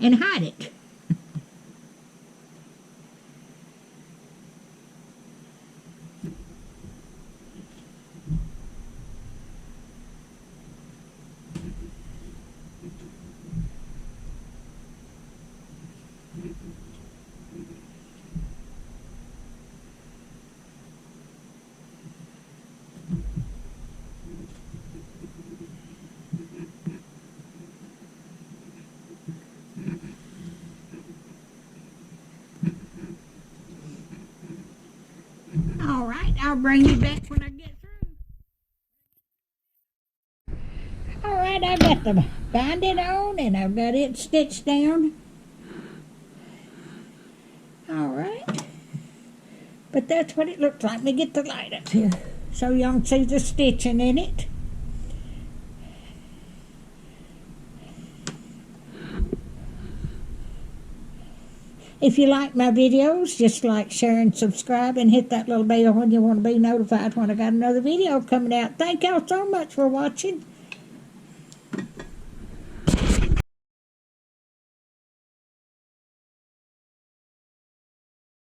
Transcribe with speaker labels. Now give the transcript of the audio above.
Speaker 1: and hide it. All right, I'll bring you back when I get through. All right, I've got the binding on and I've got it stitched down. All right, but that's what it looks like. Let me get the light up here so y'all can see the stitching in it. If you like my videos, just like, share, and subscribe, and hit that little bell when you want to be notified when I got another video coming out. Thank y'all so much for watching.